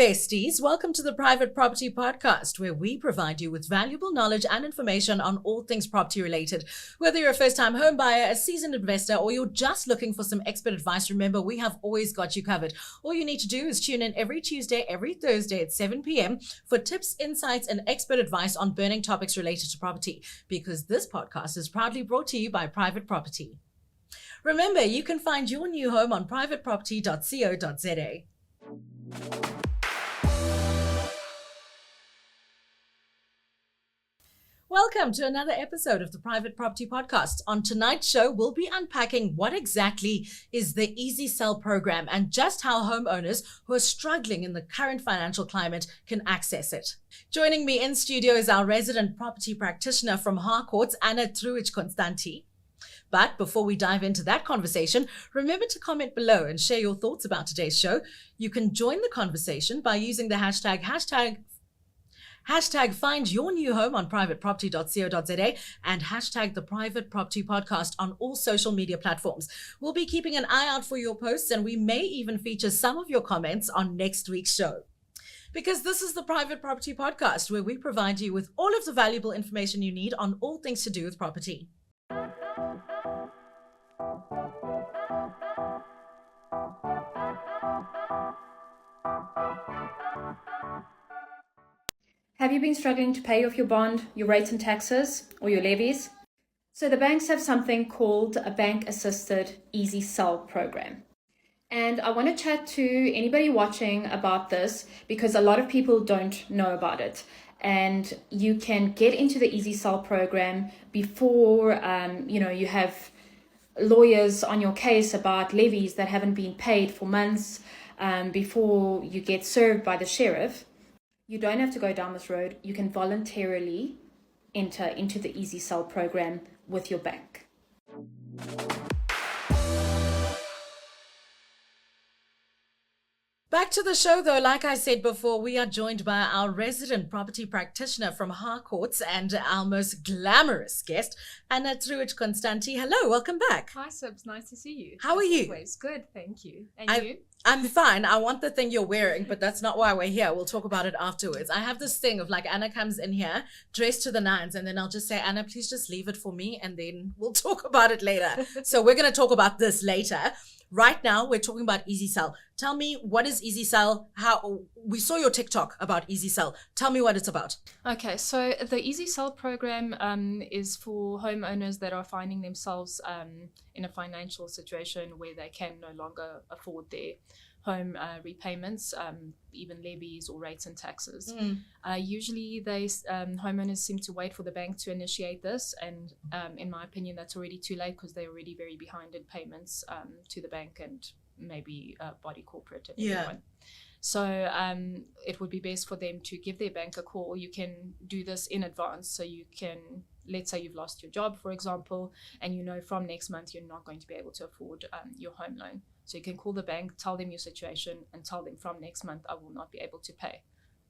besties, welcome to the Private Property Podcast, where we provide you with valuable knowledge and information on all things property related. Whether you're a first-time home buyer, a seasoned investor, or you're just looking for some expert advice, remember, we have always got you covered. All you need to do is tune in every Tuesday, every Thursday at 7 p.m. for tips, insights, and expert advice on burning topics related to property, because this podcast is proudly brought to you by Private Property. Remember, you can find your new home on privateproperty.co.za. Welcome to another episode of the Private Property Podcast. On tonight's show, we'll be unpacking what exactly is the Easysell Programme and just how homeowners who are struggling in the current financial climate can access it. Joining me in studio is our resident property practitioner from Harcourts, Trujic, Constanti. But before we dive into that conversation, remember to comment below and share your thoughts about today's show. You can join the conversation by using the hashtag find your new home on privateproperty.co.za and hashtag the Private Property Podcast on all social media platforms. We'll be keeping an eye out for your posts, and we may even feature some of your comments on next week's show. Because this is the Private Property Podcast, where we provide you with all of the valuable information you need on all things to do with property. Have you been struggling to pay off your bond, your rates and taxes, or your levies? So the banks have something called a bank-assisted Easysell program. And I want to chat to anybody watching about this because a lot of people don't know about it. And you can get into the Easysell program before you have lawyers on your case about levies that haven't been paid for months, before you get served by the sheriff. You don't have to go down this road. You can voluntarily enter into the Easysell program with your bank. Back to the show, though. Like I said before, we are joined by our resident property practitioner from Harcourts and our most glamorous guest, Trujic, Constanti. Hello, welcome back. Hi, Sibs. Nice to see you. How are you? Always good, thank you. And you? I'm fine. I want the thing you're wearing, but that's not why we're here. We'll talk about it afterwards. I have this thing of like Anna comes in here dressed to the nines, and then I'll just say, Anna, please just leave it for me, and then we'll talk about it later. So we're going to talk about this later. Right now, we're talking about Easysell. Tell me, what is Easysell? How we saw your TikTok about Easysell. Tell me what it's about. Okay, so the Easysell program is for homeowners that are finding themselves in a financial situation where they can no longer afford their home repayments, even levies or rates and taxes. Usually homeowners seem to wait for the bank to initiate this, and in my opinion that's already too late because they're already very behind in payments to the bank and maybe body corporate and everyone. So it would be best for them to give their bank a call. You can do this in advance, so you can, let's say you've lost your job, for example, and you know from next month you're not going to be able to afford your home loan. So you can call the bank, tell them your situation, and tell them from next month I will not be able to pay.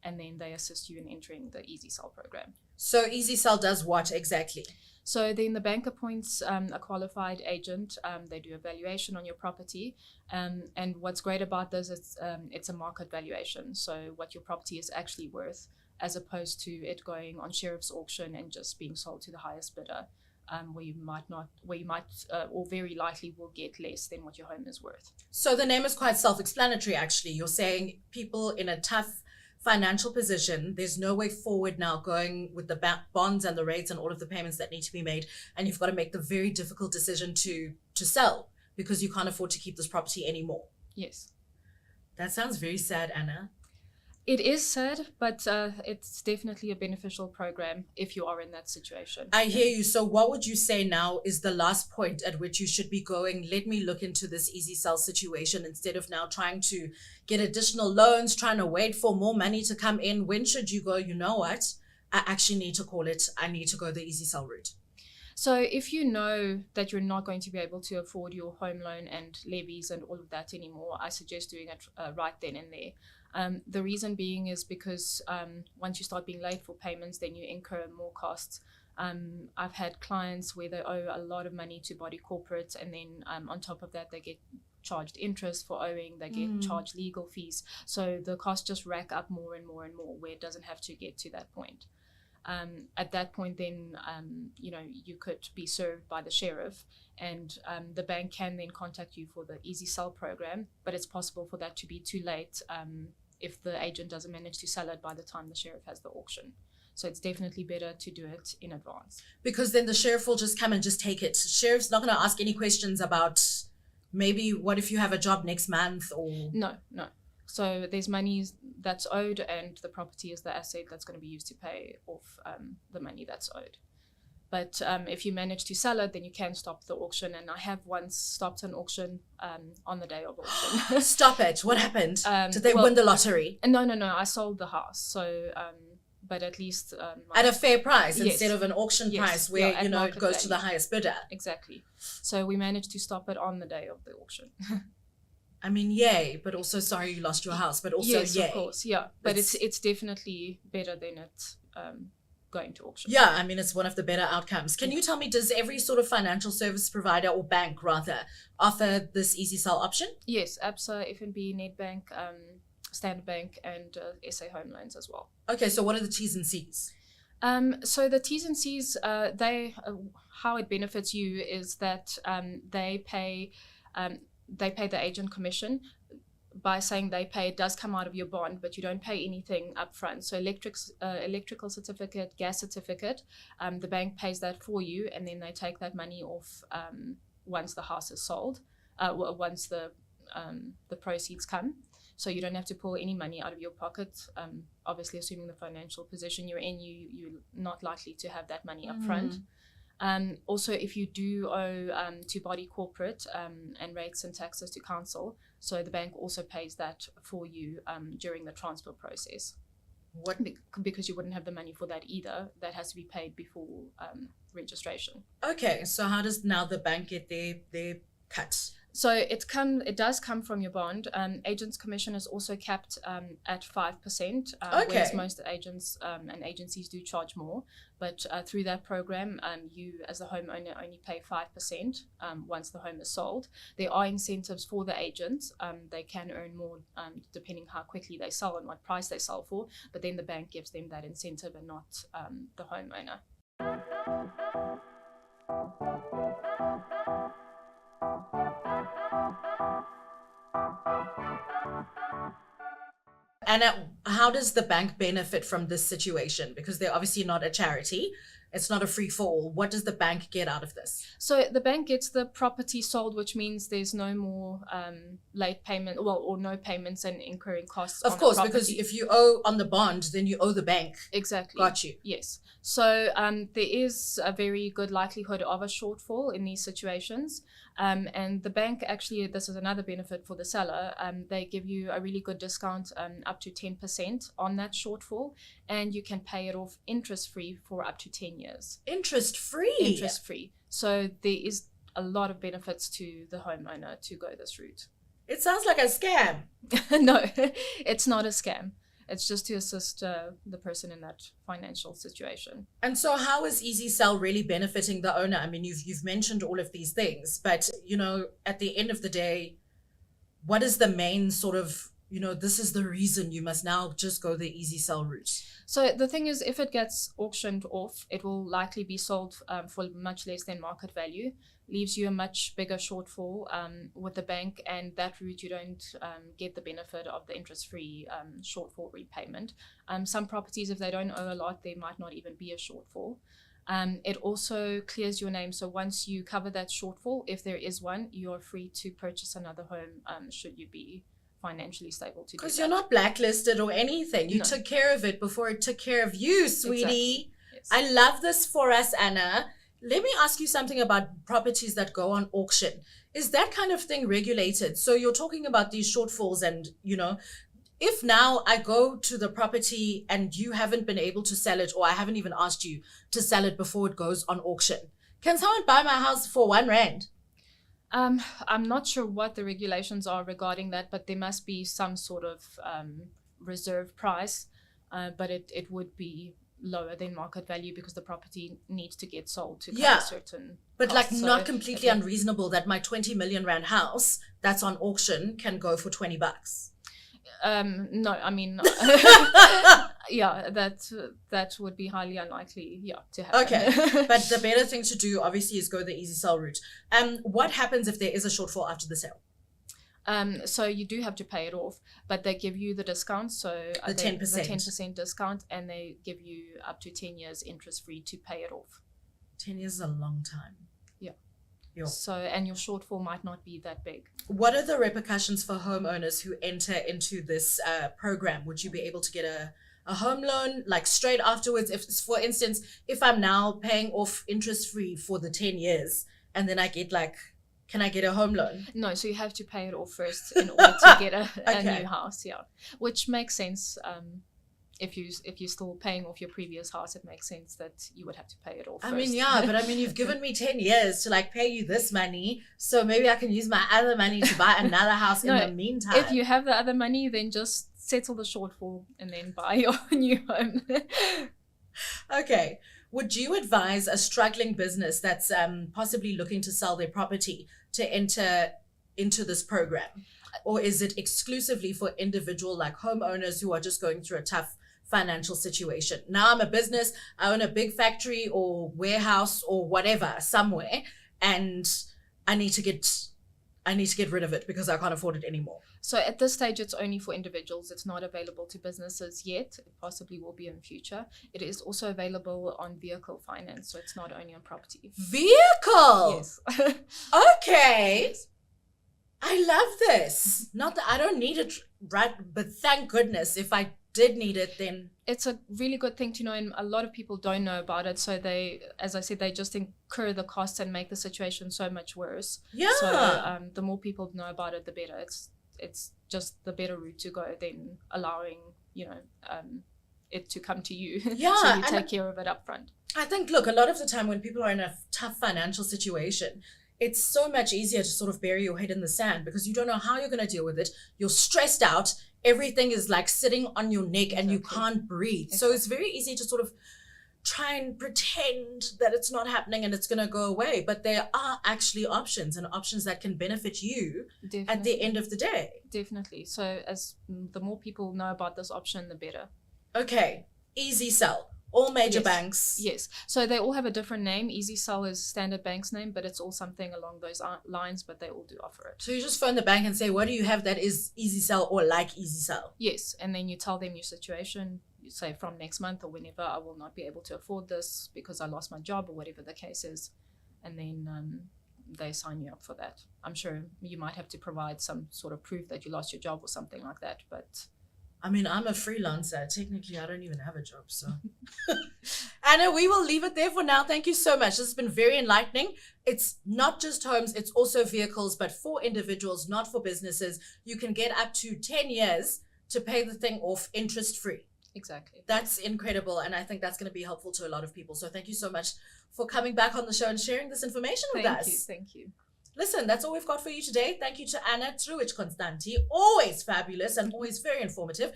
And then they assist you in entering the Easysell program. So Easysell does what exactly? So then the bank appoints a qualified agent. They do a valuation on your property. And what's great about this is it's a market valuation. So what your property is actually worth, as opposed to it going on sheriff's auction and just being sold to the highest bidder. Where you might or very likely will get less than what your home is worth. So the name is quite self-explanatory, actually. You're saying people in a tough financial position, there's no way forward now going with the bonds and the rates and all of the payments that need to be made, and you've got to make the very difficult decision to sell because you can't afford to keep this property anymore. Yes. That sounds very sad, Anna. It is sad, but it's definitely a beneficial program if you are in that situation. I hear you. So what would you say now is the last point at which you should be going, let me look into this Easysell situation instead of now trying to get additional loans, trying to wait for more money to come in? When should you go, you know what, I actually need to call it, I need to go the Easysell route? So if you know that you're not going to be able to afford your home loan and levies and all of that anymore, I suggest doing it right then and there. The reason being is because once you start being late for payments, then you incur more costs. I've had clients where they owe a lot of money to body corporates, and then on top of that, they get charged interest for owing, they get charged legal fees. So the costs just rack up more and more and more, where it doesn't have to get to that point. At that point, then, you could be served by the sheriff, and the bank can then contact you for the Easysell program, but it's possible for that to be too late if the agent doesn't manage to sell it by the time the sheriff has the auction. So it's definitely better to do it in advance. Because then the sheriff will just come and just take it. Sheriff's not going to ask any questions about maybe what if you have a job next month or... No. So there's money that's owed, and the property is the asset that's going to be used to pay off the money that's owed. But if you manage to sell it, then you can stop the auction. And I have once stopped an auction on the day of auction. Stop it. What happened? Did they win the lottery? No. I sold the house. So... but at least... at a fair price, yes. Instead of an auction price where, it goes to the highest bidder. Exactly. So we managed to stop it on the day of the auction. I mean, yay, but also sorry you lost your house, but also yes, yay. Of course, yeah. But it's definitely better than it going to auction. Yeah, I mean, it's one of the better outcomes. Can you tell me, does every sort of financial service provider or bank, rather, offer this Easysell option? Yes, ABSA, FNB, Nedbank, Standard Bank, and SA Home Loans as well. Okay, so what are the T's and C's? So the T's and C's, how it benefits you is that they pay the agent commission. By saying they pay, it does come out of your bond, but you don't pay anything up front. So electrical certificate, gas certificate, the bank pays that for you, and then they take that money off once the house is sold, once the proceeds come. So you don't have to pull any money out of your pocket. Obviously, assuming the financial position you're in, you're not likely to have that money up front. Also, if you do owe to body corporate and rates and taxes to council, so the bank also pays that for you during the transfer process. What? Because you wouldn't have the money for that either. That has to be paid before registration. Okay, so how does now the bank get their cut? So it does come from your bond. Agents' commission is also capped at 5%, whereas most agents and agencies do charge more. But through that program, you as a homeowner only pay 5% once the home is sold. There are incentives for the agents. They can earn more depending how quickly they sell and what price they sell for. But then the bank gives them that incentive and not the homeowner. And how does the bank benefit from this situation? Because they're obviously not a charity. It's not a free-for-all. What does the bank get out of this? So the bank gets the property sold, which means there's no more late payment, or no payments and incurring costs. Of course, because if you owe on the bond, then you owe the bank. Exactly. Got you. Yes. So there is a very good likelihood of a shortfall in these situations. And the bank actually, this is another benefit for the seller, they give you a really good discount up to 10% on that shortfall, and you can pay it off interest-free for up to 10 years. Interest-free? Interest-free. So there is a lot of benefits to the homeowner to go this route. It sounds like a scam. No, it's not a scam. It's just to assist the person in that financial situation. And so how is Easysell really benefiting the owner? I mean, you've mentioned all of these things, but, at the end of the day, what is the main sort of, this is the reason you must now just go the Easysell route? So the thing is, if it gets auctioned off, it will likely be sold for much less than market value. Leaves you a much bigger shortfall with the bank, and that route you don't get the benefit of the interest-free shortfall repayment. Some properties, if they don't owe a lot, there might not even be a shortfall. It also clears your name, so once you cover that shortfall, if there is one, you're free to purchase another home should you be financially stable to do that. Because you're not blacklisted or anything. You took care of it before it took care of you, sweetie. Exactly. Yes. I love this for us, Anna. Let me ask you something about properties that go on auction. Is that kind of thing regulated? So you're talking about these shortfalls and, if now I go to the property and you haven't been able to sell it, or I haven't even asked you to sell it before it goes on auction, can someone buy my house for R1? I'm not sure what the regulations are regarding that, but there must be some sort of reserve price, but it would be lower than market value because the property needs to get sold to Yeah. cover certain But like costs. not So completely it- unreasonable that my 20 million rand house that's on auction can go for $20. No, I mean, yeah, that would be highly unlikely, to happen. Okay, but the better thing to do obviously is go the Easysell route. What happens if there is a shortfall after the sale? So you do have to pay it off, but they give you the discount, so The 10%. the 10% discount, and they give you up to 10 years interest free to pay it off. 10 years is a long time. Yeah. Yeah. So, and your shortfall might not be that big. What are the repercussions for homeowners who enter into this program? Would you be able to get a home loan like straight afterwards? If, for instance, if I'm now paying off interest free for the 10 years and then I get like, can I get a home loan? No, so you have to pay it off first in order to get a Okay. new house, which makes sense. If you're still paying off your previous house, it makes sense that you would have to pay it off I first. mean, yeah, but I mean, you've given me 10 years to like pay you this money. So maybe I can use my other money to buy another house in No, the meantime. If you have the other money, then just settle the shortfall and then buy your new home. Okay. Would you advise a struggling business that's possibly looking to sell their property to enter into this program? Or is it exclusively for individual like homeowners who are just going through a tough financial situation? Now I'm a business, I own a big factory or warehouse or whatever somewhere, and I need to get rid of it because I can't afford it anymore. So at this stage, it's only for individuals. It's not available to businesses yet. It possibly will be in the future. It is also available on vehicle finance, so it's not only on property. Vehicle. Yes. Okay. I love this. Not that I don't need it, right? But thank goodness if I did need it, then It's a really good thing to know, and a lot of people don't know about it. So they, as I said, they just incur the costs and make the situation so much worse. yeah. So the more people know about it, the better. It's just the better route to go than allowing it to come to you. Yeah, So you and take care of it up front. I think, look, a lot of the time when people are in a tough financial situation, it's so much easier to sort of bury your head in the sand because you don't know how you're going to deal with it. You're stressed out. Everything is like sitting on your neck and you Exactly. can't breathe. So it's very easy to sort of try and pretend that it's not happening and it's going to go away. But there are actually options and options that can benefit you Definitely. at the end of the day. Definitely. So as the more people know about this option, the better. Okay, Easysell. All major Yes. banks. Yes. So they all have a different name. Easysell is Standard Bank's name, but it's all something along those lines, but they all do offer it. So you just phone the bank and say, what do you have that is Easysell or like Easysell? Yes. And then you tell them your situation. You say from next month or whenever, I will not be able to afford this because I lost my job or whatever the case is. And then they sign you up for that. I'm sure you might have to provide some sort of proof that you lost your job or something like that, but I mean, I'm a freelancer. Technically, I don't even have a job, so. Anna, we will leave it there for now. Thank you so much. This has been very enlightening. It's not just homes, it's also vehicles, but for individuals, not for businesses. You can get up to 10 years to pay the thing off interest-free. exactly. That's incredible, and I think that's going to be helpful to a lot of people. So thank you so much for coming back on the show and sharing this information with us. Thank you. Listen, that's all we've got for you today. Thank you to Anna Trujic Constanti, always fabulous and always very informative,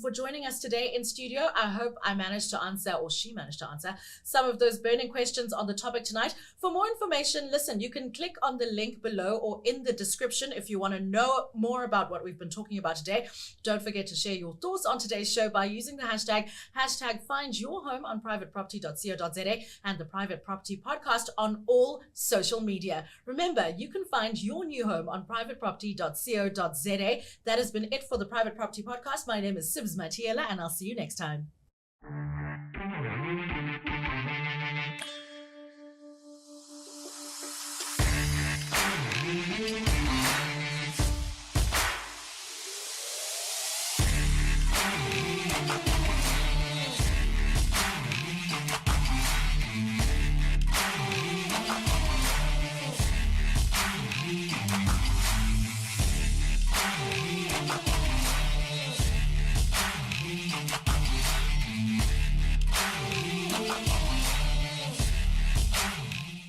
for joining us today in studio. I hope I managed to answer, or she managed to answer, some of those burning questions on the topic tonight. For more information, listen, you can click on the link below or in the description if you want to know more about what we've been talking about today. Don't forget to share your thoughts on today's show by using the hashtag #FindYourHome on privateproperty.co.za and the Private Property Podcast on all social media. Remember, you can find your new home on privateproperty.co.za. That has been it for the Private Property Podcast. My name is Sibs Matiela, and I'll see you next time.